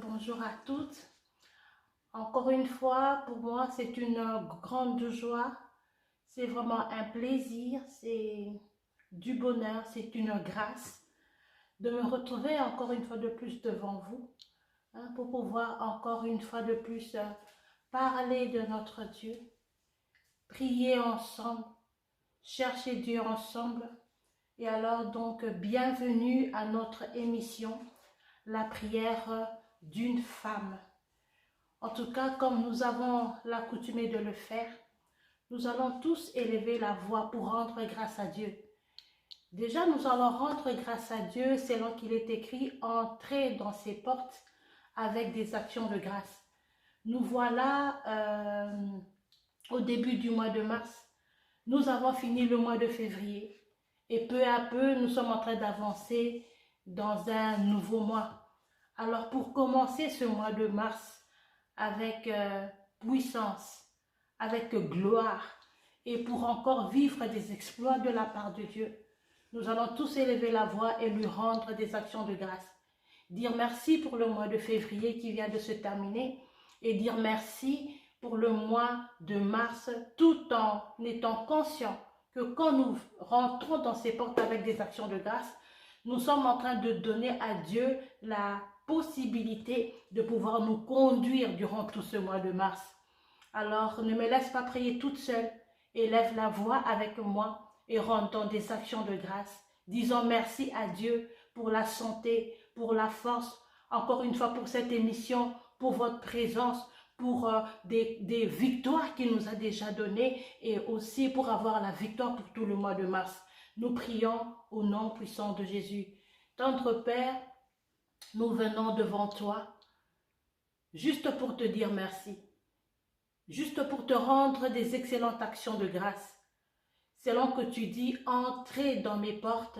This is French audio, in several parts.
bonjour à toutes. Encore une fois, pour moi, c'est une grande joie. C'est vraiment un plaisir, c'est du bonheur, c'est une grâce de me retrouver encore une fois de plus devant vous, pour pouvoir encore une fois de plus parler de notre Dieu, prier ensemble, chercher Dieu ensemble. Et alors donc, bienvenue à notre émission, la prière d'une femme. En tout cas, comme nous avons l'accoutumée de le faire, nous allons tous élever la voix pour rendre grâce à Dieu. Déjà, nous allons rendre grâce à Dieu selon qu'il est écrit « Entrez dans ses portes avec des actions de grâce ». Nous voilà au début du mois de mars. Nous avons fini le mois de février et peu à peu, nous sommes en train d'avancer dans un nouveau mois. Alors, pour commencer ce mois de mars, avec puissance, avec gloire, et pour encore vivre des exploits de la part de Dieu, nous allons tous élever la voix et lui rendre des actions de grâce. Dire merci pour le mois de février qui vient de se terminer et dire merci pour le mois de mars, tout en étant conscient que quand nous rentrons dans ces portes avec des actions de grâce, nous sommes en train de donner à Dieu la possibilité de pouvoir nous conduire durant tout ce mois de mars. Alors, ne me laisse pas prier toute seule. Élève la voix avec moi et rendons des actions de grâce. Disons merci à Dieu pour la santé, pour la force, encore une fois pour cette émission, pour votre présence, pour des victoires qu'il nous a déjà données et aussi pour avoir la victoire pour tout le mois de mars. Nous prions au nom puissant de Jésus. Tendre Père, nous venons devant toi juste pour te dire merci, juste pour te rendre des excellentes actions de grâce, selon que tu dis « Entrez dans mes portes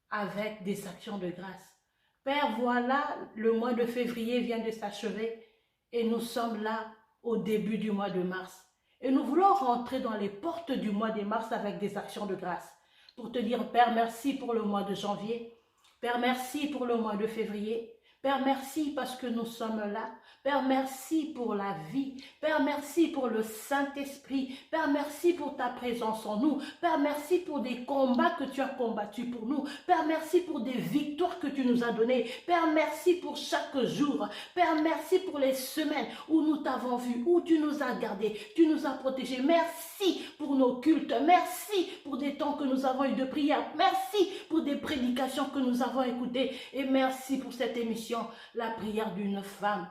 avec des actions de grâce ». Père, voilà, le mois de février vient de s'achever et nous sommes là au début du mois de mars. Et nous voulons rentrer dans les portes du mois de mars avec des actions de grâce pour te dire « Père, merci pour le mois de janvier ». Père, merci pour le mois de février. Père, merci parce que nous sommes là. Père, merci pour la vie. Père, merci pour le Saint-Esprit. Père, merci pour ta présence en nous. Père, merci pour des combats que tu as combattus pour nous. Père, merci pour des victoires que tu nous as données. Père, merci pour chaque jour. Père, merci pour les semaines où nous t'avons vu, où tu nous as gardés, tu nous as protégés. Merci pour nos cultes. Merci pour des temps que nous avons eu de prière. Merci pour des prédications que nous avons écoutées. Et merci pour cette émission, la prière d'une femme.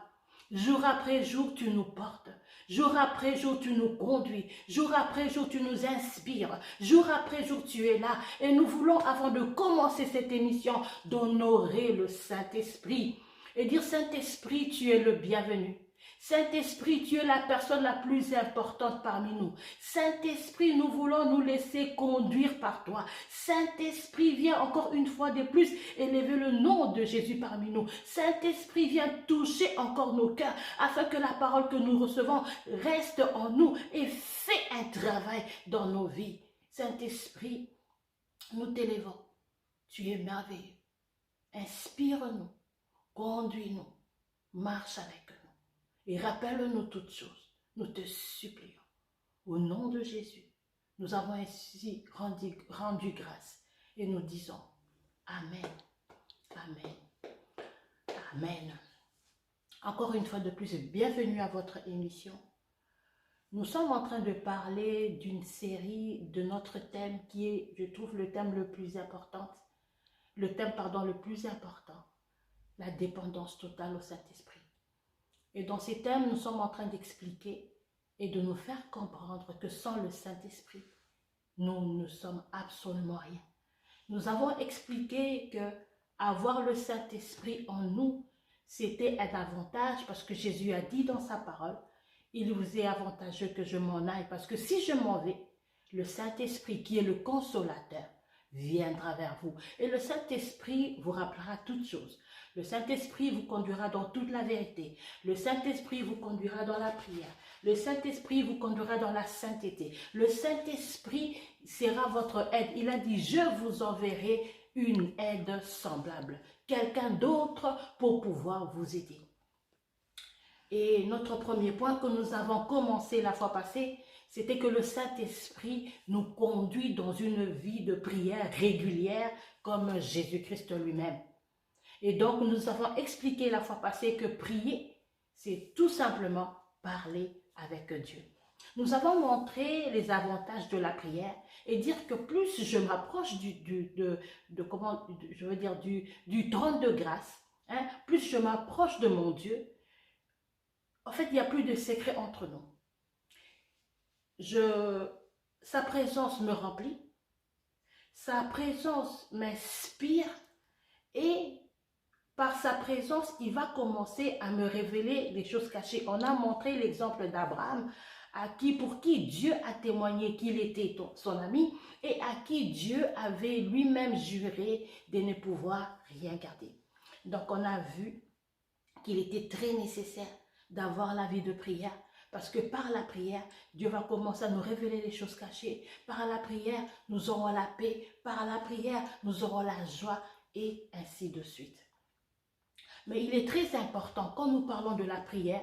Jour après jour, tu nous portes. Jour après jour, tu nous conduis. Jour après jour, tu nous inspires. Jour après jour, tu es là. Et nous voulons, avant de commencer cette émission, d'honorer le Saint-Esprit. Et dire, Saint-Esprit, tu es le bienvenu. Saint-Esprit, tu es la personne la plus importante parmi nous. Saint-Esprit, nous voulons nous laisser conduire par toi. Saint-Esprit, viens encore une fois de plus élever le nom de Jésus parmi nous. Saint-Esprit, viens toucher encore nos cœurs afin que la parole que nous recevons reste en nous et fait un travail dans nos vies. Saint-Esprit, nous t'élevons. Tu es merveilleux. Inspire-nous, conduis-nous, marche avec nous. Et rappelle-nous toutes choses, nous te supplions. Au nom de Jésus, nous avons ainsi rendu grâce et nous disons Amen, Amen, Amen. Encore une fois de plus, bienvenue à votre émission. Nous sommes en train de parler d'une série de notre thème qui est, je trouve, le thème le plus important, le plus important, la dépendance totale au Saint-Esprit. Et dans ces thèmes, nous sommes en train d'expliquer et de nous faire comprendre que sans le Saint-Esprit, nous ne sommes absolument rien. Nous avons expliqué que avoir le Saint-Esprit en nous, c'était un avantage parce que Jésus a dit dans sa parole, il vous est avantageux que je m'en aille parce que si je m'en vais, le Saint-Esprit qui est le consolateur viendra vers vous. Et le Saint-Esprit vous rappellera toutes choses. Le Saint-Esprit vous conduira dans toute la vérité. Le Saint-Esprit vous conduira dans la prière. Le Saint-Esprit vous conduira dans la sainteté. Le Saint-Esprit sera votre aide. Il a dit, je vous enverrai une aide semblable. Quelqu'un d'autre pour pouvoir vous aider. Et notre premier point que nous avons commencé la fois passée, c'était que le Saint-Esprit nous conduit dans une vie de prière régulière comme Jésus-Christ lui-même. Et donc, nous avons expliqué la fois passée que prier, c'est tout simplement parler avec Dieu. Nous avons montré les avantages de la prière et dire que plus je m'approche du trône de grâce, hein, plus je m'approche de mon Dieu, en fait, il n'y a plus de secret entre nous. Sa présence me remplit, sa présence m'inspire et par sa présence, il va commencer à me révéler les choses cachées. On a montré l'exemple d'Abraham, pour qui Dieu a témoigné qu'il était son ami et à qui Dieu avait lui-même juré de ne pouvoir rien garder. Donc, on a vu qu'il était très nécessaire d'avoir la vie de prière parce que par la prière, Dieu va commencer à nous révéler les choses cachées. Par la prière, nous aurons la paix. Par la prière, nous aurons la joie et ainsi de suite. Mais il est très important, quand nous parlons de la prière,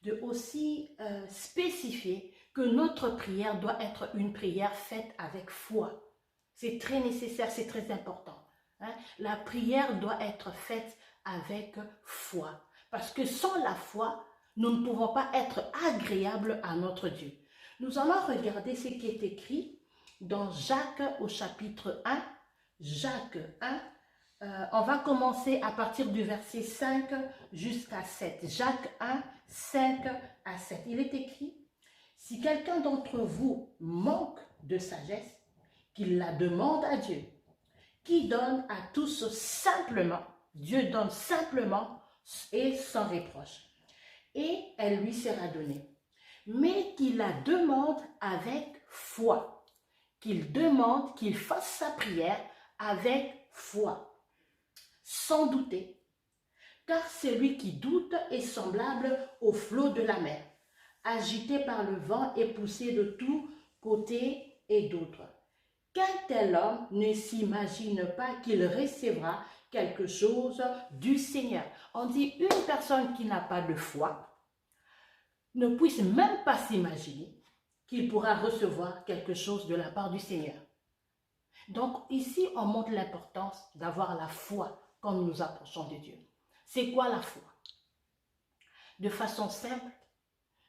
de aussi spécifier que notre prière doit être une prière faite avec foi. C'est très nécessaire, c'est très important. Hein? La prière doit être faite avec foi. Parce que sans la foi, nous ne pouvons pas être agréables à notre Dieu. Nous allons regarder ce qui est écrit dans Jacques au chapitre 1. Jacques 1. On va commencer à partir du verset 5 jusqu'à 7. Jacques 1, 5 à 7. Il est écrit, « Si quelqu'un d'entre vous manque de sagesse, qu'il la demande à Dieu, qui donne à tous simplement, Dieu donne simplement et sans reproche, et elle lui sera donnée. Mais qu'il la demande avec foi, qu'il demande, qu'il fasse sa prière avec foi, sans douter, car celui qui doute est semblable au flot de la mer, agité par le vent et poussé de tous côtés et d'autres. Qu'un tel homme ne s'imagine pas qu'il recevra quelque chose du Seigneur. » On dit une personne qui n'a pas de foi ne puisse même pas s'imaginer qu'il pourra recevoir quelque chose de la part du Seigneur. Donc ici, on montre l'importance d'avoir la foi quand nous nous approchons de Dieu. C'est quoi la foi? De façon simple,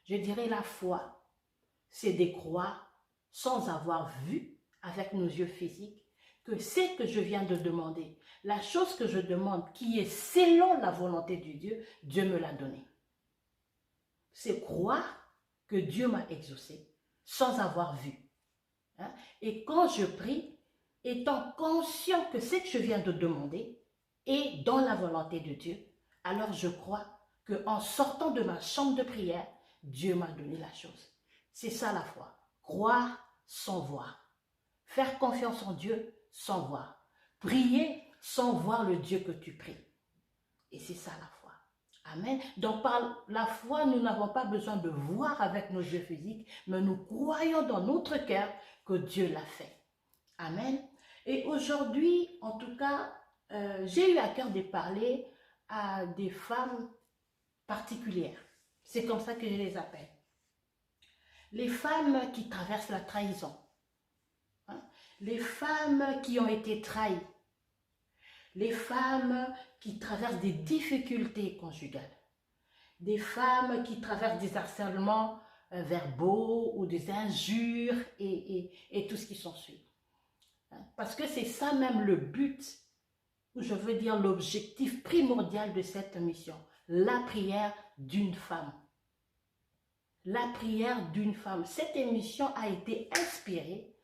je dirais la foi, c'est de croire sans avoir vu avec nos yeux physiques que ce que je viens de demander, la chose que je demande qui est selon la volonté de Dieu, Dieu me l'a donné. C'est croire que Dieu m'a exaucé sans avoir vu. Hein? Et quand je prie, étant conscient que ce que je viens de demander est dans la volonté de Dieu, alors je crois qu'en sortant de ma chambre de prière, Dieu m'a donné la chose. C'est ça la foi. Croire sans voir. Faire confiance en Dieu sans voir. Prier sans voir le Dieu que tu pries. Et c'est ça la foi. Amen. Donc par la foi, nous n'avons pas besoin de voir avec nos yeux physiques, mais nous croyons dans notre cœur que Dieu l'a fait. Amen. Et aujourd'hui, en tout cas, j'ai eu à cœur de parler à des femmes particulières. C'est comme ça que je les appelle. Les femmes qui traversent la trahison. Hein? Les femmes qui ont été trahies. Les femmes qui traversent des difficultés conjugales. Des femmes qui traversent des harcèlements verbaux ou des injures et tout ce qui s'ensuit. Parce que c'est ça même le but, ou je veux dire l'objectif primordial de cette mission. La prière d'une femme. La prière d'une femme. Cette émission a été inspirée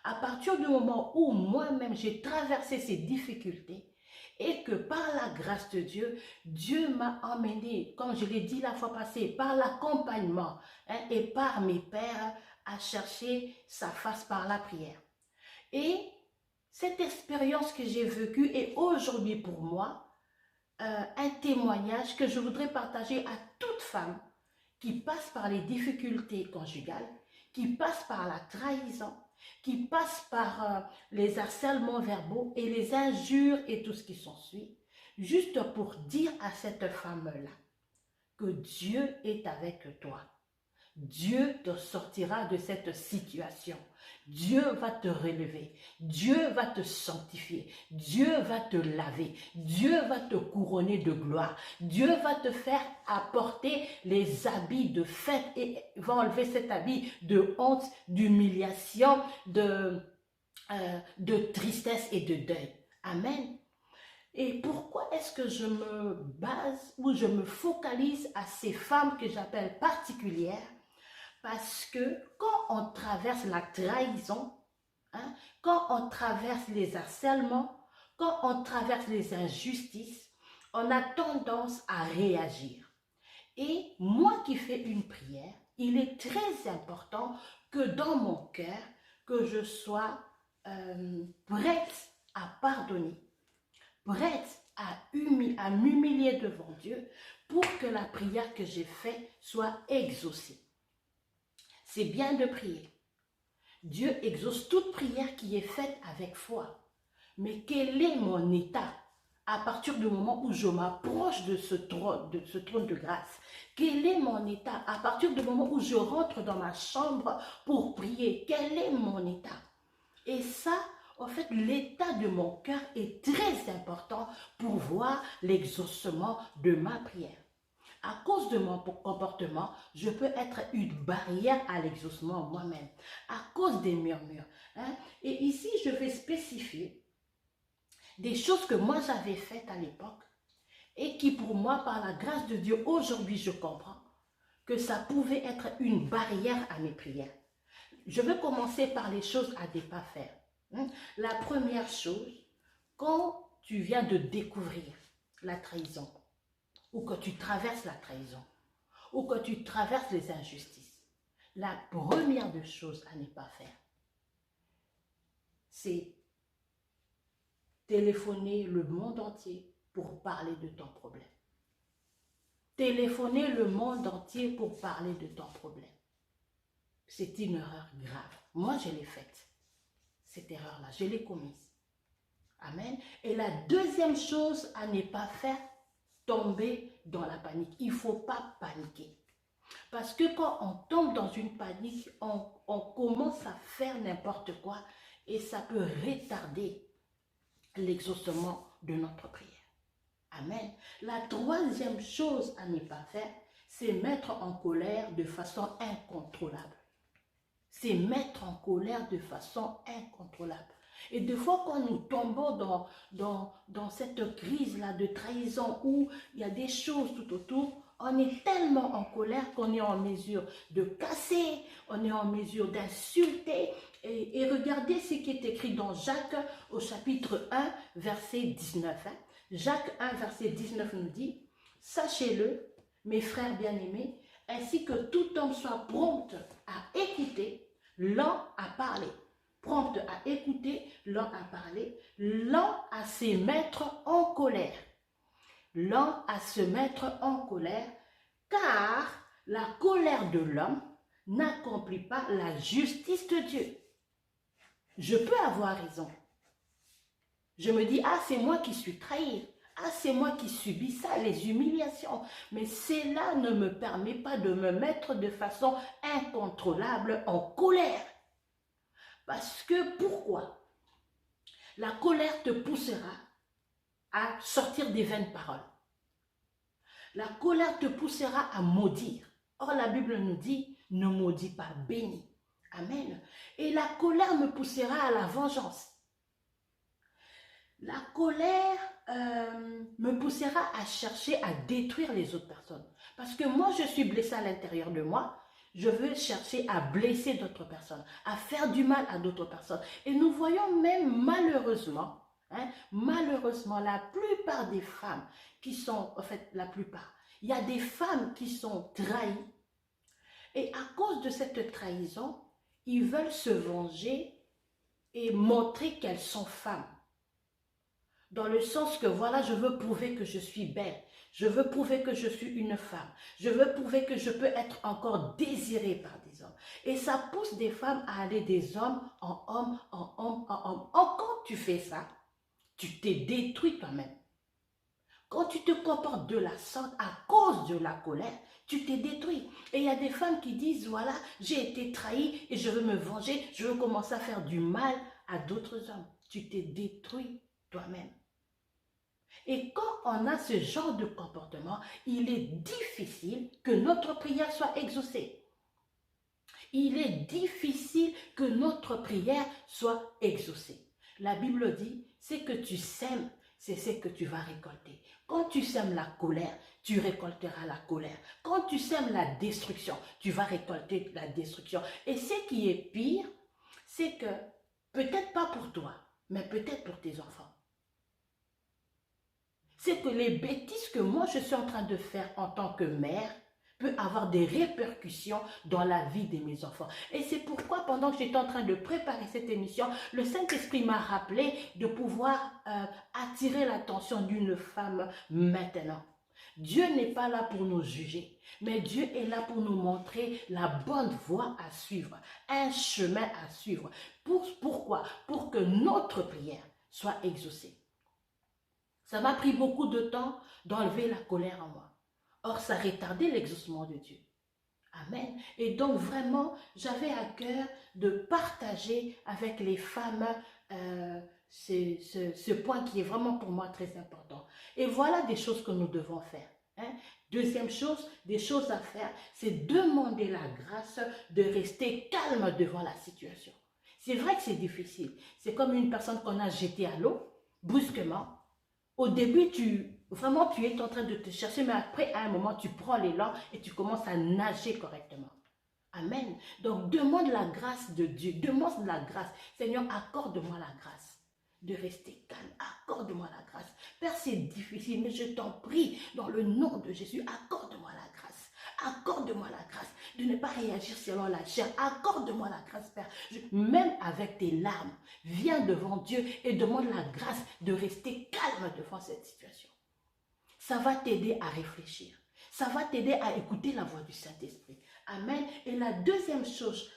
à partir du moment où moi-même j'ai traversé ces difficultés et que par la grâce de Dieu, Dieu m'a emmené, comme je l'ai dit la fois passée, par l'accompagnement et par mes pères à chercher sa face par la prière. Et cette expérience que j'ai vécue est aujourd'hui pour moi un témoignage que je voudrais partager à toute femme qui passe par les difficultés conjugales, qui passe par la trahison, qui passe par les harcèlements verbaux et les injures et tout ce qui s'ensuit, juste pour dire à cette femme-là que que Dieu est avec toi. Dieu te sortira de cette situation. Dieu va te relever. Dieu va te sanctifier. Dieu va te laver. Dieu va te couronner de gloire. Dieu va te faire apporter les habits de fête et va enlever cet habit de honte, d'humiliation, de tristesse et de deuil. Amen. Et pourquoi est-ce que je me base ou je me focalise à ces femmes que j'appelle particulières? Parce que quand on traverse la trahison, hein, quand on traverse les harcèlements, quand on traverse les injustices, on a tendance à réagir. Et moi qui fais une prière, il est très important que dans mon cœur, que je sois prête à pardonner, prête à m'humilier devant Dieu pour que la prière que j'ai faite soit exaucée. C'est bien de prier. Dieu exauce toute prière qui est faite avec foi. Mais quel est mon état à partir du moment où je m'approche de ce trône de grâce? Quel est mon état à partir du moment où je rentre dans ma chambre pour prier? Quel est mon état? Et ça, en fait, l'état de mon cœur est très important pour voir l'exaucement de ma prière. À cause de mon comportement, je peux être une barrière à l'exaucement moi-même, à cause des murmures. Hein? Et ici, je vais spécifier des choses que moi j'avais faites à l'époque et qui pour moi, par la grâce de Dieu, aujourd'hui je comprends que ça pouvait être une barrière à mes prières. Je vais commencer par les choses à ne pas faire. Hein? La première chose, quand tu viens de découvrir la trahison, ou que tu traverses la trahison, ou que tu traverses les injustices, la première des choses à ne pas faire, c'est téléphoner le monde entier pour parler de ton problème. Téléphoner le monde entier pour parler de ton problème. C'est une erreur grave. Moi, je l'ai faite. Cette erreur-là, je l'ai commise. Amen. Et la deuxième chose à ne pas faire, tomber dans la panique. Il ne faut pas paniquer. Parce que quand on tombe dans une panique, on commence à faire n'importe quoi et ça peut retarder l'exaucement de notre prière. Amen. La troisième chose à ne pas faire, c'est mettre en colère de façon incontrôlable. C'est mettre en colère de façon incontrôlable. Et des fois, quand nous tombons dans cette crise-là de trahison où il y a des choses tout autour, on est tellement en colère qu'on est en mesure de casser, on est en mesure d'insulter. Et regardez ce qui est écrit dans Jacques au chapitre 1, verset 19. Hein. Jacques 1, verset 19 nous dit, « Sachez-le, mes frères bien-aimés, ainsi que tout homme soit prompt à écouter, lent à parler. » Prompt à écouter, lent à parler, lent à se mettre en colère. Lent à se mettre en colère, car la colère de l'homme n'accomplit pas la justice de Dieu. Je peux avoir raison. Je me dis, ah, c'est moi qui suis trahi. Ah, c'est moi qui subis ça, les humiliations. Mais cela ne me permet pas de me mettre de façon incontrôlable en colère. Parce que pourquoi? La colère te poussera à sortir des vaines paroles. La colère te poussera à maudire. Or, la Bible nous dit, ne maudis pas, bénis. Amen. Et la colère me poussera à la vengeance. La colère me poussera à chercher à détruire les autres personnes. Parce que moi, je suis blessée à l'intérieur de moi. Je veux chercher à blesser d'autres personnes, à faire du mal à d'autres personnes. Et nous voyons même malheureusement, malheureusement, la plupart des femmes qui sont, en fait, la plupart, il y a des femmes qui sont trahies. Et à cause de cette trahison, ils veulent se venger et montrer qu'elles sont femmes. Dans le sens que, voilà, je veux prouver que je suis belle. Je veux prouver que je suis une femme. Je veux prouver que je peux être encore désirée par des hommes. Et ça pousse des femmes à aller des hommes en hommes, en hommes, en hommes. Or, quand tu fais ça, tu t'es détruit toi-même. Quand tu te comportes de la sorte à cause de la colère, tu t'es détruit. Et il y a des femmes qui disent, voilà, j'ai été trahie et je veux me venger, je veux commencer à faire du mal à d'autres hommes. Tu t'es détruit toi-même. Et quand on a ce genre de comportement, il est difficile que notre prière soit exaucée. Il est difficile que notre prière soit exaucée. La Bible dit, c'est que tu sèmes, c'est ce que tu vas récolter. Quand tu sèmes la colère, tu récolteras la colère. Quand tu sèmes la destruction, tu vas récolter la destruction. Et ce qui est pire, c'est que, peut-être pas pour toi, mais peut-être pour tes enfants. C'est que les bêtises que moi je suis en train de faire en tant que mère peut avoir des répercussions dans la vie de mes enfants. Et c'est pourquoi pendant que j'étais en train de préparer cette émission, le Saint-Esprit m'a rappelé de pouvoir attirer l'attention d'une femme maintenant. Dieu n'est pas là pour nous juger, mais Dieu est là pour nous montrer la bonne voie à suivre, un chemin à suivre. Pourquoi? Pour que notre prière soit exaucée. Ça m'a pris beaucoup de temps d'enlever la colère en moi. Or, ça retardait l'exaucement de Dieu. Amen. Et donc, vraiment, j'avais à cœur de partager avec les femmes ce point qui est vraiment pour moi très important. Et voilà des choses que nous devons faire. Hein. Deuxième chose, des choses à faire, c'est demander la grâce de rester calme devant la situation. C'est vrai que c'est difficile. C'est comme une personne qu'on a jetée à l'eau, brusquement. Au début, tu es en train de te chercher, mais après, à un moment, tu prends l'élan et tu commences à nager correctement. Amen. Donc, demande la grâce de Dieu. Demande la grâce. Seigneur, accorde-moi la grâce de rester calme. Accorde-moi la grâce. Père, c'est difficile, mais je t'en prie, dans le nom de Jésus, accorde-moi la grâce. Accorde-moi la grâce de ne pas réagir selon la chair. Accorde-moi la grâce, Père. Même avec tes larmes, viens devant Dieu et demande la grâce de rester calme devant cette situation. Ça va t'aider à réfléchir. Ça va t'aider à écouter la voix du Saint-Esprit. Amen. Et la deuxième chose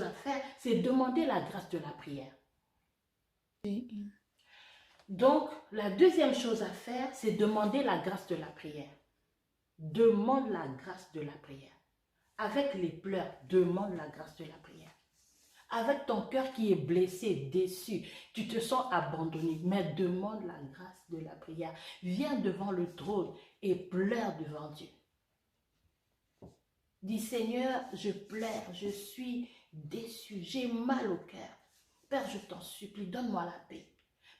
à faire, c'est demander la grâce de la prière. Donc, la deuxième chose à faire, c'est demander la grâce de la prière. Demande la grâce de la prière. Avec les pleurs, demande la grâce de la prière. Avec ton cœur qui est blessé, déçu, tu te sens abandonné, mais demande la grâce de la prière. Viens devant le trône et pleure devant Dieu. Dis, Seigneur, je pleure, je suis déçu, j'ai mal au cœur. Père, je t'en supplie, donne-moi la paix.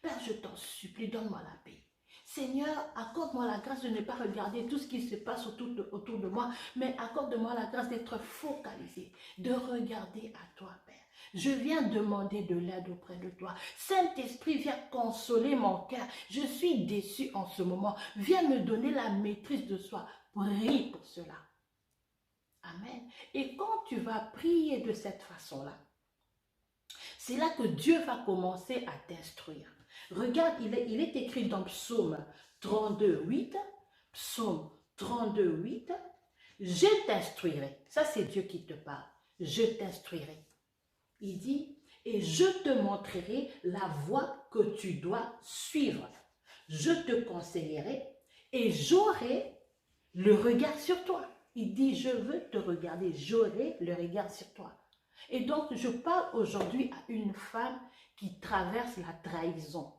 Père, je t'en supplie, donne-moi la paix. Seigneur, accorde-moi la grâce de ne pas regarder tout ce qui se passe autour de moi, mais accorde-moi la grâce d'être focalisé, de regarder à toi, Père. Je viens demander de l'aide auprès de toi. Saint-Esprit, viens consoler mon cœur. Je suis déçu en ce moment. Viens me donner la maîtrise de soi. Prie pour cela. Amen. Et quand tu vas prier de cette façon-là, c'est là que Dieu va commencer à t'instruire. Regarde, il est écrit dans Psaume 32, 8. Psaume 32, 8. Je t'instruirai. Ça, c'est Dieu qui te parle. Je t'instruirai. Il dit, et je te montrerai la voie que tu dois suivre. Je te conseillerai et j'aurai le regard sur toi. Il dit, je veux te regarder, j'aurai le regard sur toi. Et donc, je parle aujourd'hui à une femme qui traverse la trahison.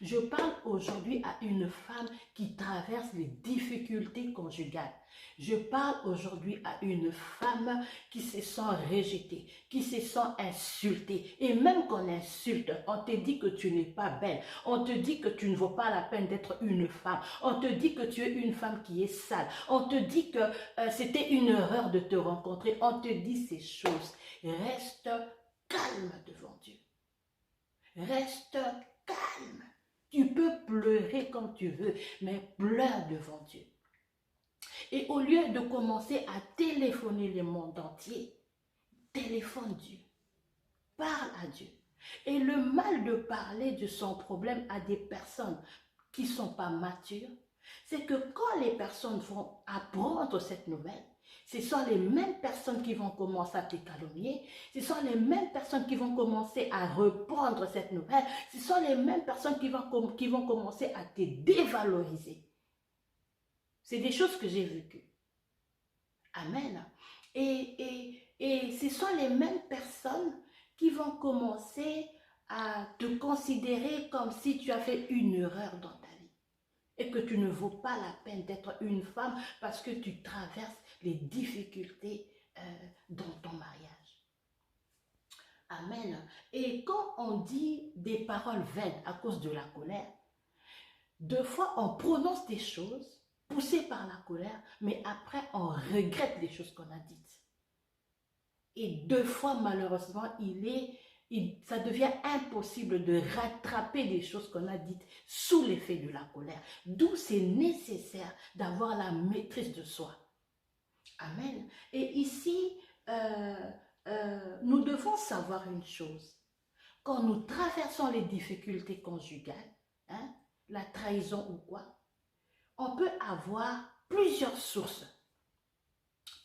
Je parle aujourd'hui à une femme qui traverse les difficultés conjugales. Je parle aujourd'hui à une femme qui se sent rejetée, qui se sent insultée. Et même qu'on insulte, on te dit que tu n'es pas belle. On te dit que tu ne vaux pas la peine d'être une femme. On te dit que tu es une femme qui est sale. On te dit que c'était une erreur de te rencontrer. On te dit ces choses. Reste calme devant Dieu. Reste calme. Tu peux pleurer comme tu veux, mais pleure devant Dieu. Et au lieu de commencer à téléphoner le monde entier, téléphone Dieu. Parle à Dieu. Et le mal de parler de son problème à des personnes qui ne sont pas matures, c'est que quand les personnes vont apprendre cette nouvelle, ce sont les mêmes personnes qui vont commencer à te calomnier, ce sont les mêmes personnes qui vont commencer à reprendre cette nouvelle, ce sont les mêmes personnes qui vont commencer à te dévaloriser. C'est des choses que j'ai vécues. Amen. Et ce sont les mêmes personnes qui vont commencer à te considérer comme si tu as fait une erreur dans ta vie et que tu ne vaux pas la peine d'être une femme parce que tu traverses les difficultés dans ton mariage. Amen. Et quand on dit des paroles vaines à cause de la colère, deux fois on prononce des choses poussées par la colère, mais après on regrette les choses qu'on a dites. Et deux fois malheureusement, ça devient impossible de rattraper les choses qu'on a dites sous l'effet de la colère. D'où c'est nécessaire d'avoir la maîtrise de soi. Amen. Et ici, nous devons savoir une chose. Quand nous traversons les difficultés conjugales, hein, la trahison ou quoi, on peut avoir plusieurs sources.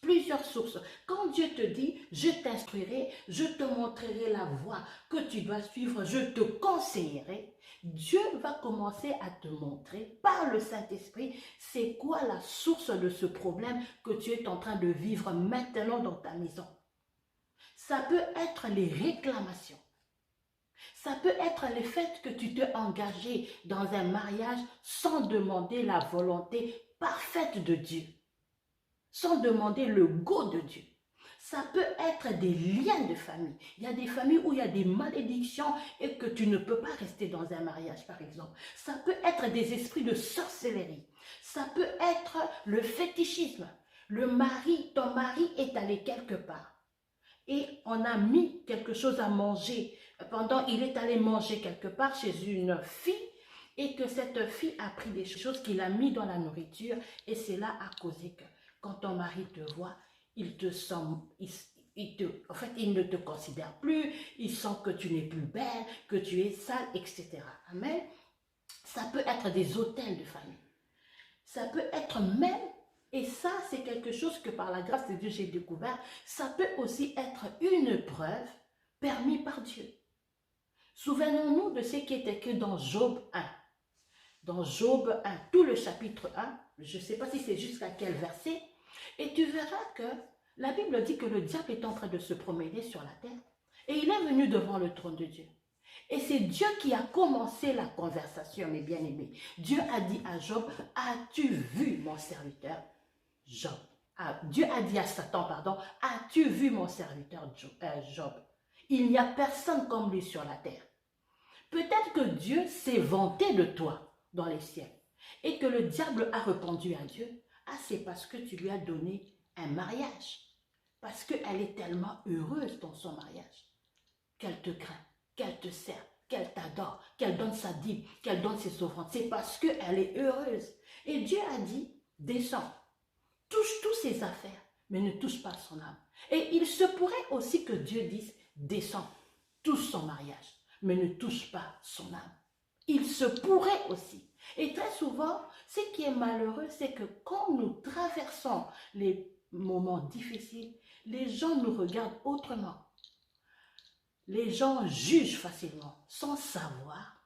Plusieurs sources. Quand Dieu te dit, je t'instruirai, je te montrerai la voie que tu dois suivre, je te conseillerai, Dieu va commencer à te montrer par le Saint-Esprit c'est quoi la source de ce problème que tu es en train de vivre maintenant dans ta maison. Ça peut être les réclamations. Ça peut être le fait que tu t'es engagé dans un mariage sans demander la volonté parfaite de Dieu. Sans demander le go de Dieu. Ça peut être des liens de famille. Il y a des familles où il y a des malédictions et que tu ne peux pas rester dans un mariage, par exemple. Ça peut être des esprits de sorcellerie. Ça peut être le fétichisme. Ton mari est allé quelque part et on a mis quelque chose à manger. Il est allé manger quelque part chez une fille et que cette fille a pris des choses qu'il a mis dans la nourriture et c'est là à causé que quand ton mari te voit, il te sent, en fait, il ne te considère plus, il sent que tu n'es plus belle, que tu es sale, etc. Amen. Ça peut être des hôtels de famille. Ça peut être même, et ça c'est quelque chose que par la grâce de Dieu j'ai découvert, ça peut aussi être une preuve permise par Dieu. Souvenons-nous de ce qui est écrit dans Job 1. Dans Job 1, tout le chapitre 1, je ne sais pas si c'est jusqu'à quel verset, et tu verras que la Bible dit que le diable est en train de se promener sur la terre, et il est venu devant le trône de Dieu. Et c'est Dieu qui a commencé la conversation, mes bien-aimés. Dieu a dit à Job, as-tu vu mon serviteur Job? Dieu a dit à Satan, pardon, as-tu vu mon serviteur Job? Il n'y a personne comme lui sur la terre. Peut-être que Dieu s'est vanté de toi dans les cieux et que le diable a répondu à Dieu, c'est parce que tu lui as donné un mariage, parce qu'elle est tellement heureuse dans son mariage, qu'elle te craint, qu'elle te sert, qu'elle t'adore, qu'elle donne sa dîme, qu'elle donne ses offrandes, c'est parce qu'elle est heureuse. Et Dieu a dit, descends, touche tous ses affaires, mais ne touche pas son âme. Et il se pourrait aussi que Dieu dise, descends, touche son mariage, mais ne touche pas son âme. Il se pourrait aussi. Et très souvent, ce qui est malheureux, c'est que quand nous traversons les moments difficiles, les gens nous regardent autrement. Les gens jugent facilement, sans savoir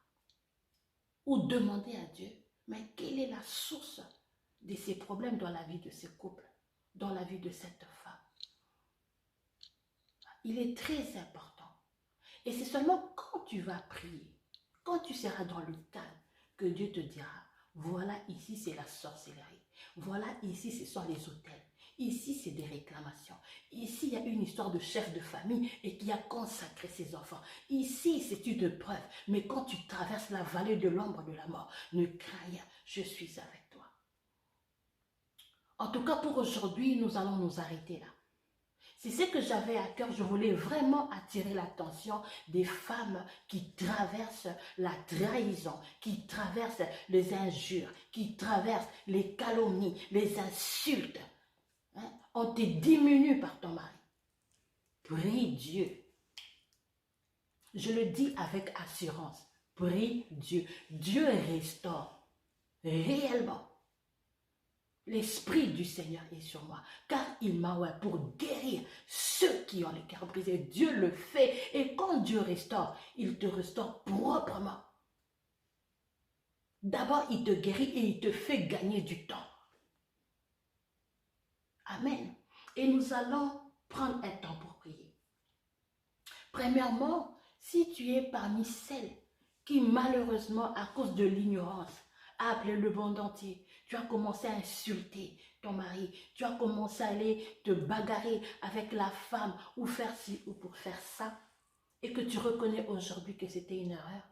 ou demander à Dieu, mais quelle est la source de ces problèmes dans la vie de ce couple, dans la vie de cette femme. Il est très important. Et c'est seulement quand tu vas prier, quand tu seras dans le calme, que Dieu te dira, voilà ici c'est la sorcellerie, voilà ici ce sont les autels, ici c'est des réclamations, ici il y a une histoire de chef de famille et qui a consacré ses enfants, ici c'est une preuve, mais quand tu traverses la vallée de l'ombre de la mort, ne crains rien, je suis avec toi. En tout cas pour aujourd'hui, nous allons nous arrêter là. C'est ce que j'avais à cœur. Je voulais vraiment attirer l'attention des femmes qui traversent la trahison, qui traversent les injures, qui traversent les calomnies, les insultes. Hein? On te diminue par ton mari. Prie Dieu. Je le dis avec assurance. Prie Dieu. Dieu restaure réellement. L'Esprit du Seigneur est sur moi, car il m'a oint pour guérir ceux qui ont les cœurs brisés. Dieu le fait, et quand Dieu restaure, il te restaure proprement. D'abord, il te guérit et il te fait gagner du temps. Amen. Et nous allons prendre un temps pour prier. Premièrement, si tu es parmi celles qui malheureusement, à cause de l'ignorance, a appelé le monde entier, tu as commencé à insulter ton mari, tu as commencé à aller te bagarrer avec la femme ou faire ci ou pour faire ça, et que tu reconnais aujourd'hui que c'était une erreur,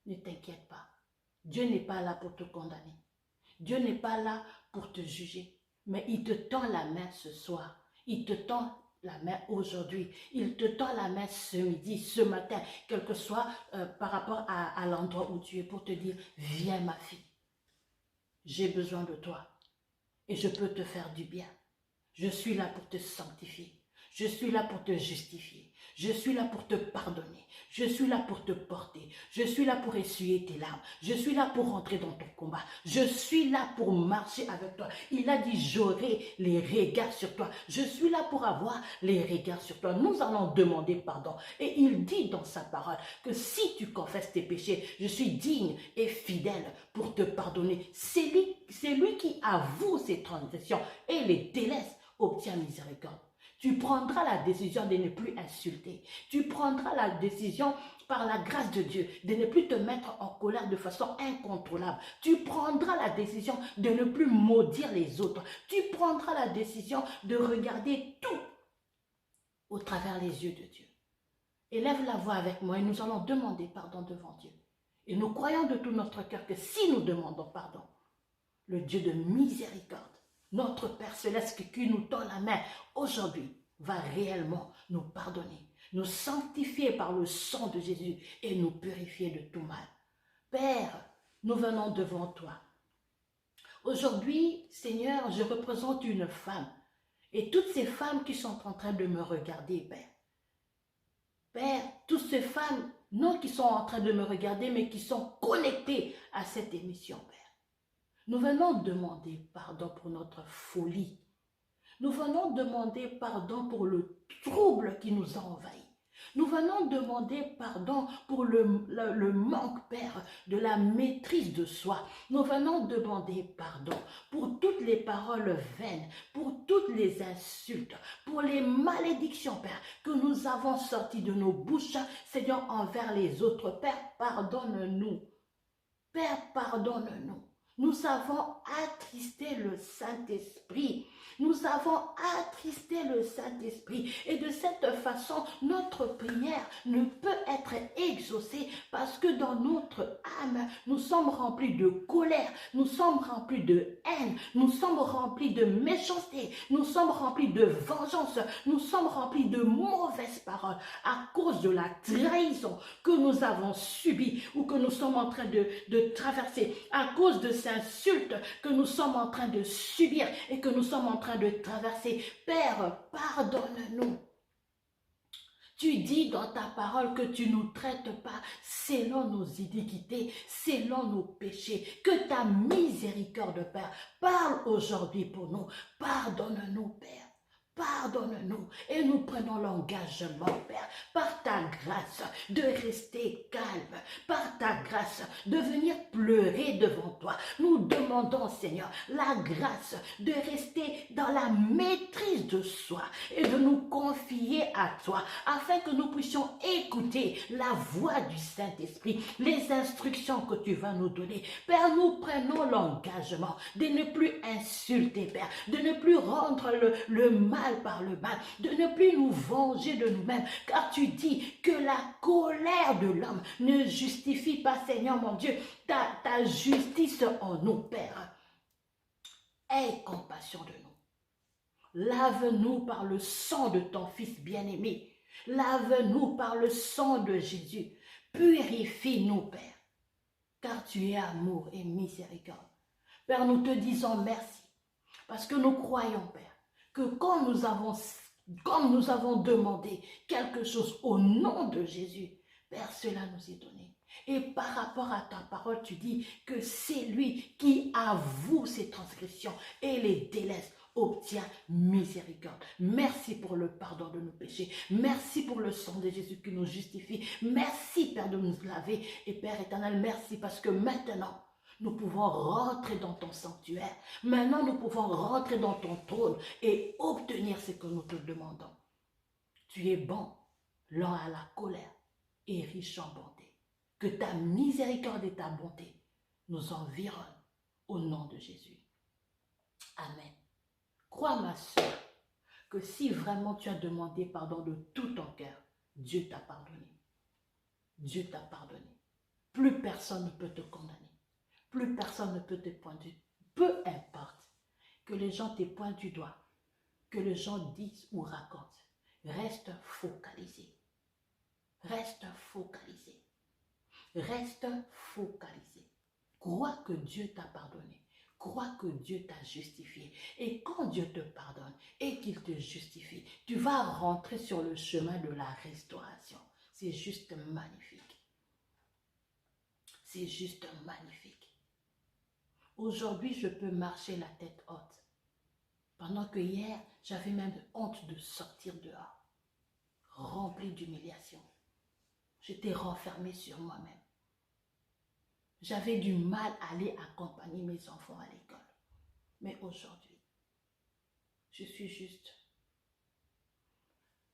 ne t'inquiète pas. Dieu n'est pas là pour te condamner. Dieu n'est pas là pour te juger. Mais il te tend la main ce soir. Il te tend la main aujourd'hui. Il te tend la main ce midi, ce matin, quel que soit par rapport à l'endroit où tu es, pour te dire, viens ma fille. J'ai besoin de toi. Et je peux te faire du bien. Je suis là pour te sanctifier. Je suis là pour te justifier. Je suis là pour te pardonner. Je suis là pour te porter. Je suis là pour essuyer tes larmes. Je suis là pour rentrer dans ton combat. Je suis là pour marcher avec toi. Il a dit, j'aurai les regards sur toi. Je suis là pour avoir les regards sur toi. Nous allons demander pardon. Et il dit dans sa parole que si tu confesses tes péchés, je suis digne et fidèle pour te pardonner. C'est lui qui avoue ses transgressions et les délaisse, obtient miséricorde. Tu prendras la décision de ne plus insulter. Tu prendras la décision, par la grâce de Dieu, de ne plus te mettre en colère de façon incontrôlable. Tu prendras la décision de ne plus maudire les autres. Tu prendras la décision de regarder tout au travers les yeux de Dieu. Élève la voix avec moi et nous allons demander pardon devant Dieu. Et nous croyons de tout notre cœur que si nous demandons pardon, le Dieu de miséricorde, notre Père Céleste qui nous tend la main aujourd'hui, va réellement nous pardonner, nous sanctifier par le sang de Jésus et nous purifier de tout mal. Père, nous venons devant toi. Aujourd'hui, Seigneur, je représente une femme et toutes ces femmes qui sont en train de me regarder, Père. Père, toutes ces femmes, non qui sont en train de me regarder, mais qui sont connectées à cette émission, Père. Nous venons demander pardon pour notre folie. Nous venons demander pardon pour le trouble qui nous a envahis. Nous venons demander pardon pour le manque, Père, de la maîtrise de soi. Nous venons demander pardon pour toutes les paroles vaines, pour toutes les insultes, pour les malédictions, Père, que nous avons sorties de nos bouches, Seigneur, envers les autres. Père, pardonne-nous. Père, pardonne-nous. Nous avons attristé le Saint-Esprit. Nous avons attristé le Saint-Esprit. Et de cette façon, notre prière ne peut être exaucée parce que dans notre âme, nous sommes remplis de colère, nous sommes remplis de haine, nous sommes remplis de méchanceté, nous sommes remplis de vengeance, nous sommes remplis de mauvaises paroles à cause de la trahison que nous avons subie ou que nous sommes en train de traverser, à cause de ces insultes que nous sommes en train de subir et que nous sommes en train de traverser. Père, pardonne-nous. Tu dis dans ta parole que tu ne nous traites pas selon nos iniquités, selon nos péchés. Que ta miséricorde, Père, parle aujourd'hui pour nous. Pardonne-nous, Père. Pardonne-nous et nous prenons l'engagement, Père, par ta grâce, de rester calme, par ta grâce, de venir pleurer devant toi. Nous demandons, Seigneur, la grâce de rester dans la maîtrise de soi et de nous confier à toi, afin que nous puissions écouter la voix du Saint-Esprit, les instructions que tu vas nous donner. Père, nous prenons l'engagement de ne plus insulter, Père, de ne plus rendre le mal par le mal, de ne plus nous venger de nous-mêmes, car tu dis que la colère de l'homme ne justifie pas, Seigneur mon Dieu, ta justice en nous, Père. Aie compassion de nous. Lave-nous par le sang de ton Fils bien-aimé. Lave-nous par le sang de Jésus. Purifie-nous, Père, car tu es amour et miséricorde. Père, nous te disons merci, parce que nous croyons, Père, que comme nous avons demandé quelque chose au nom de Jésus, Père, cela nous est donné. Et par rapport à ta parole, tu dis que c'est lui qui avoue ses transgressions et les délaisse, obtient miséricorde. Merci pour le pardon de nos péchés. Merci pour le sang de Jésus qui nous justifie. Merci, Père, de nous laver. Et Père éternel, merci parce que maintenant, Nous pouvons rentrer dans ton sanctuaire. Maintenant, nous pouvons rentrer dans ton trône et obtenir ce que nous te demandons. Tu es bon, lent à la colère et riche en bonté. Que ta miséricorde et ta bonté nous environnent au nom de Jésus. Amen. Crois, ma soeur, que si vraiment tu as demandé pardon de tout ton cœur, Dieu t'a pardonné. Dieu t'a pardonné. Plus personne ne peut te condamner. Plus personne ne peut te pointer. Peu importe que les gens te pointent du doigt, que les gens disent ou racontent. Reste focalisé. Reste focalisé. Reste focalisé. Crois que Dieu t'a pardonné. Crois que Dieu t'a justifié. Et quand Dieu te pardonne et qu'il te justifie, tu vas rentrer sur le chemin de la restauration. C'est juste magnifique. C'est juste magnifique. Aujourd'hui, je peux marcher la tête haute. Pendant que hier, j'avais même honte de sortir dehors. Rempli d'humiliation. J'étais renfermée sur moi-même. J'avais du mal à aller accompagner mes enfants à l'école. Mais aujourd'hui, je suis juste.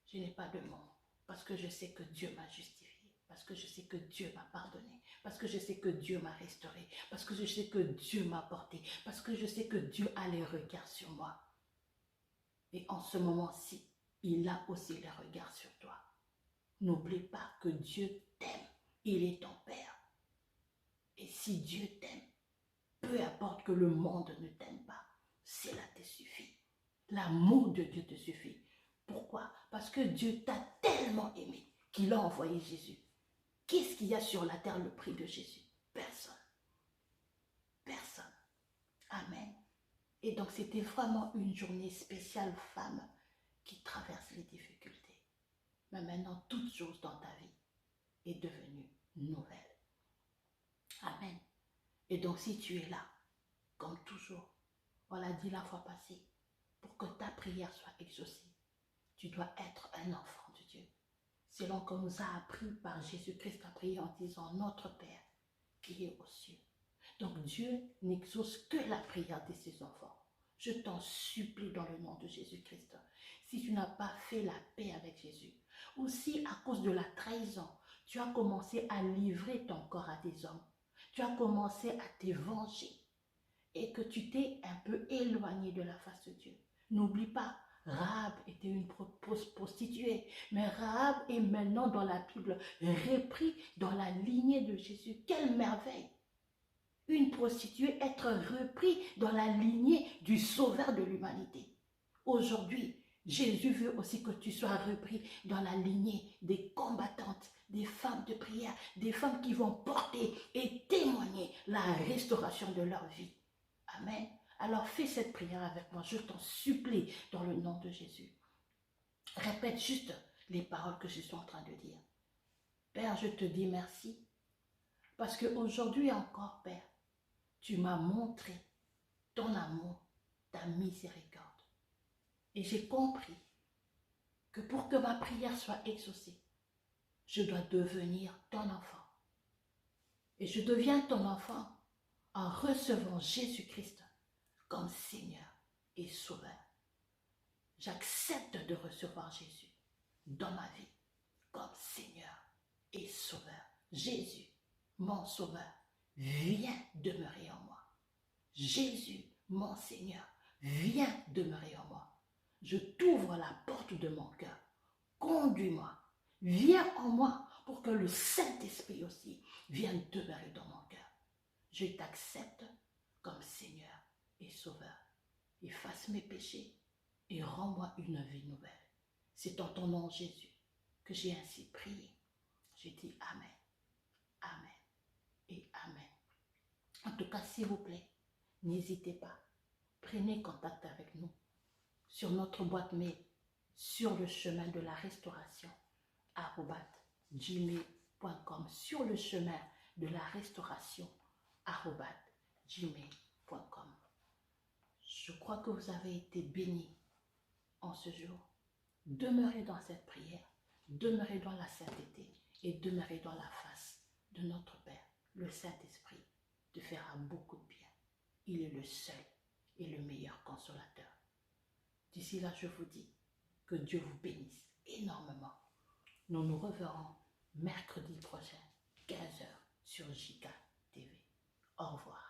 Je n'ai pas de mots. Parce que je sais que Dieu m'a justifié. Parce que je sais que Dieu m'a pardonné. Parce que je sais que Dieu m'a restauré. Parce que je sais que Dieu m'a porté. Parce que je sais que Dieu a les regards sur moi. Et en ce moment-ci, il a aussi les regards sur toi. N'oublie pas que Dieu t'aime. Il est ton Père. Et si Dieu t'aime, peu importe que le monde ne t'aime pas, cela te suffit. L'amour de Dieu te suffit. Pourquoi? Parce que Dieu t'a tellement aimé qu'il a envoyé Jésus. Qu'est-ce qu'il y a sur la terre le prix de Jésus? Personne. Personne. Amen. Et donc c'était vraiment une journée spéciale femme qui traverse les difficultés. Mais maintenant, toute chose dans ta vie est devenue nouvelle. Amen. Et donc si tu es là, comme toujours, on l'a dit la fois passée, pour que ta prière soit exaucée, tu dois être un enfant de Dieu. Selon qu'on nous a appris par Jésus-Christ à prier en disant notre Père qui est aux cieux. Donc Dieu n'exauce que la prière de ses enfants. Je t'en supplie dans le nom de Jésus-Christ. Si tu n'as pas fait la paix avec Jésus, ou si à cause de la trahison, tu as commencé à livrer ton corps à des hommes, tu as commencé à te venger et que tu t'es un peu éloigné de la face de Dieu. N'oublie pas, Rahab était une prostituée, mais Rahab est maintenant dans la Bible repris dans la lignée de Jésus. Quelle merveille! Une prostituée être repris dans la lignée du sauveur de l'humanité. Aujourd'hui, Jésus veut aussi que tu sois repris dans la lignée des combattantes, des femmes de prière, des femmes qui vont porter et témoigner la restauration de leur vie. Amen. Alors fais cette prière avec moi, je t'en supplie dans le nom de Jésus. Répète juste les paroles que je suis en train de dire. Père, je te dis merci parce qu'aujourd'hui encore, Père, tu m'as montré ton amour, ta miséricorde. Et j'ai compris que pour que ma prière soit exaucée, je dois devenir ton enfant. Et je deviens ton enfant en recevant Jésus-Christ comme Seigneur et Sauveur. J'accepte de recevoir Jésus dans ma vie comme Seigneur et Sauveur. Jésus, mon Sauveur, viens demeurer en moi. Jésus, mon Seigneur, viens demeurer en moi. Je t'ouvre la porte de mon cœur. Conduis-moi. Viens en moi pour que le Saint-Esprit aussi vienne demeurer dans mon cœur. Je t'accepte comme Seigneur et Sauveur. Efface mes péchés et rends-moi une vie nouvelle. C'est en ton nom, Jésus, que j'ai ainsi prié. J'ai dit Amen, Amen et Amen. En tout cas, s'il vous plaît, n'hésitez pas. Prenez contact avec nous sur notre boîte mail sur le chemin de la restauration @gmail.com, sur le chemin de la restauration @gmail.com. Je crois que vous avez été bénis en ce jour. Demeurez dans cette prière, demeurez dans la sainteté et demeurez dans la face de notre Père, le Saint-Esprit. te fera beaucoup de bien. Il est le seul et le meilleur consolateur. D'ici là, je vous dis que Dieu vous bénisse énormément. Nous nous reverrons mercredi prochain, 15 h sur JK TV. Au revoir.